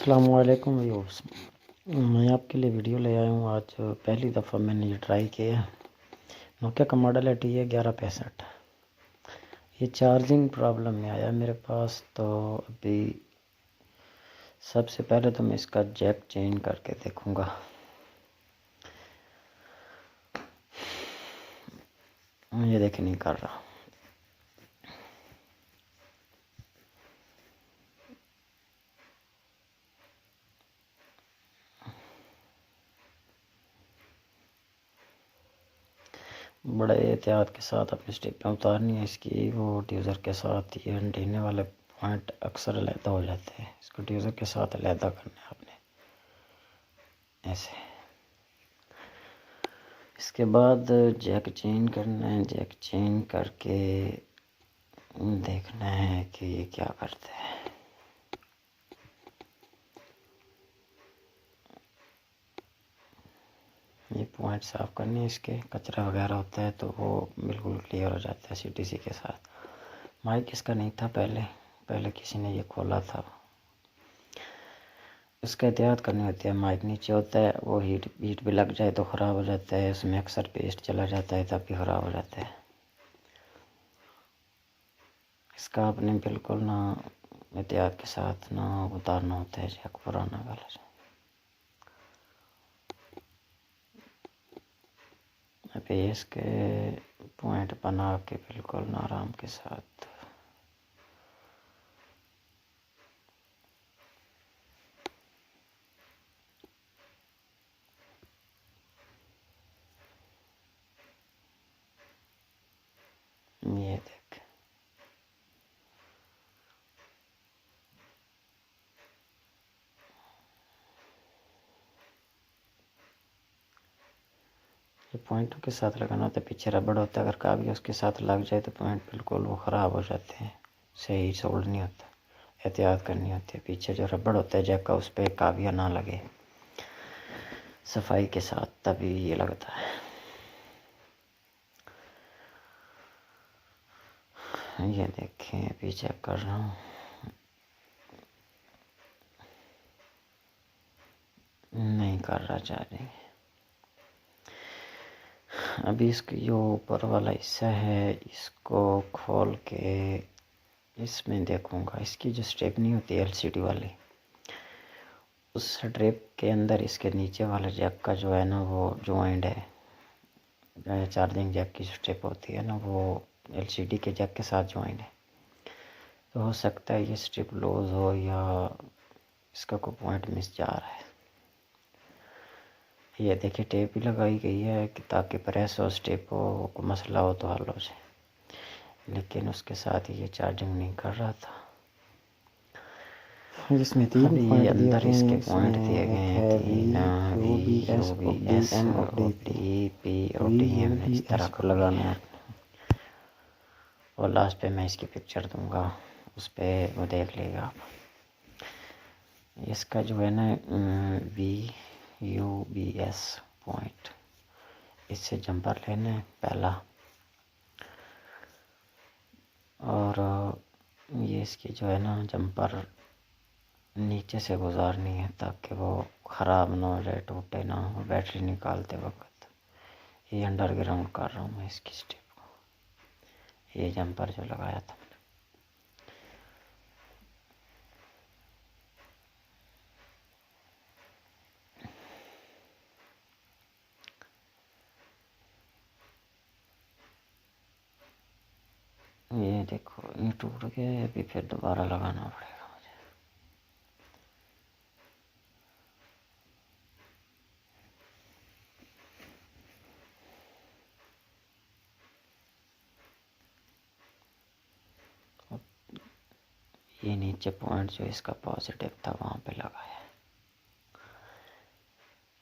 अस्सलामुअलैकुम व्यूअर्स। मैं आपके लिए वीडियो ले आया हूँ। आज पहली दफ़ा मैंने ये ट्राई किया। नोकिया का मॉडल है TA-1165। ये चार्जिंग प्रॉब्लम में आया मेरे पास। तो अभी सबसे पहले तो मैं इसका जैक चेंज करके देखूँगा। ये देखिए नहीं कर रहा। बड़े एहतियात के साथ अपनी स्टेपें उतारनी है इसकी। वो ड्यूज़र के साथ ये अंटीने वाले पॉइंट अक्सर अलहदा हो जाते हैं। इसको ड्यूज़र के साथ अलहदा करना है आपने ऐसे। इसके बाद जैक चेंज करना है। जैक चेंज करके देखना है कि ये क्या करते हैं। ये पॉइंट साफ़ करने हैं, इसके कचरा वगैरह होता है तो वो बिल्कुल क्लियर हो जाता है CTC के साथ। माइक इसका नहीं था पहले किसी ने ये खोला था। इसका एहतियात करनी होती है। माइक नीचे होता है, वो हीट भी लग जाए तो ख़राब हो जाता है। उसमें अक्सर पेस्ट चला जाता है तब भी ख़राब हो जाता है। इसका आपने बिल्कुल ना एहतियात के साथ ना उतारना होता है जैक पुराना वाला। अभी इसके पॉइंट बना के बिल्कुल आराम के साथ ये देख। ये पॉइंटों के साथ लगाना होता है। पीछे रबड़ होता है, अगर काबिया उसके साथ लग जाए तो पॉइंट बिल्कुल वो ख़राब हो जाते हैं। सही सोल्ड नहीं होता। एहतियात करनी होती है। पीछे जो रबड़ होता है जैक का, उस पर काबिया ना लगे सफाई के साथ, तभी ये लगता है। ये देखें, अभी चेक कर रहा हूँ। नहीं कर रहा चार्जिंग। अभी इसकी जो ऊपर वाला हिस्सा है इसको खोल के इसमें देखूँगा। इसकी जो स्ट्रिप नहीं होती LCD वाली, उस स्ट्रिप के अंदर इसके नीचे वाले जैक का जो है ना वो जॉइंट है। चार्जिंग जैक की स्ट्रिप होती है ना, वो LCD के जैक के साथ जॉइंट है। तो हो सकता है ये स्ट्रिप लूज हो या इसका कोई पॉइंट मिस जा रहा है। ये देखिए टेप भी लगाई गई है कि ताकि प्रेस हो, स्टेप हो, कोई मसला हो तो हल हो जाए। लेकिन उसके साथ ही ये चार्जिंग नहीं कर रहा था। इसमें तीन पॉइंट अंदर इसके पॉइंट दिए गए हैं, 3 VUBS OD और DM इस तरह को लगाना है। और लास्ट पे मैं इसकी पिक्चर दूंगा, उस पर वो देख लेगा आप। इसका जो है ना VUBS पॉइंट, इससे जंपर लेना है पहला। और ये इसकी जो है ना जंपर नीचे से गुजारनी है ताकि वो ख़राब ना हो जाए, टूटे ना हो बैटरी निकालते वक्त। ये अंडरग्राउंड कर रहा हूँ मैं इसकी स्टेप को। ये जंपर जो लगाया था ये देखो, ये टूट गया। अभी फिर दोबारा लगाना पड़ेगा मुझे। ये नीचे पॉइंट जो इसका पॉजिटिव था वहाँ पे लगाया।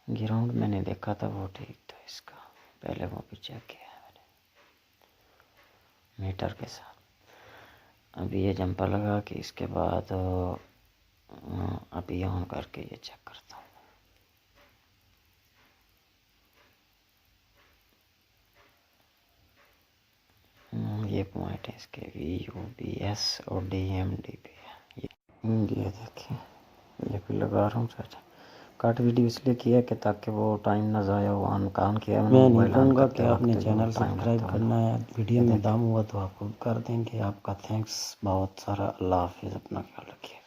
ग्राउंड मैंने देखा था वो ठीक था इसका, पहले वो भी चेक किया है मैंने मीटर के साथ। अभी ये जंपर लगा के इसके बाद अभी ऑन करके ये चेक करता हूँ। ये पॉइंट है इसके VUBS और DMD पे। ये देखिए ये भी लगा रहा हूँ चाचा। कट वीडियो इसलिए किया कि ताकि वो टाइम ना ज़ाया हो। ऑन कान किया मैं नहीं मोबाइल ऑन कहूँगा कि करते आपने वक्त जो चैनल टाइम सब्सक्राइब लगता करना है, वीडियो है। में दम हुआ तो आप खुद कर देंगे। आपका थैंक्स बहुत सारा। अल्लाह हाफिज़, अपना ख्याल रखिए।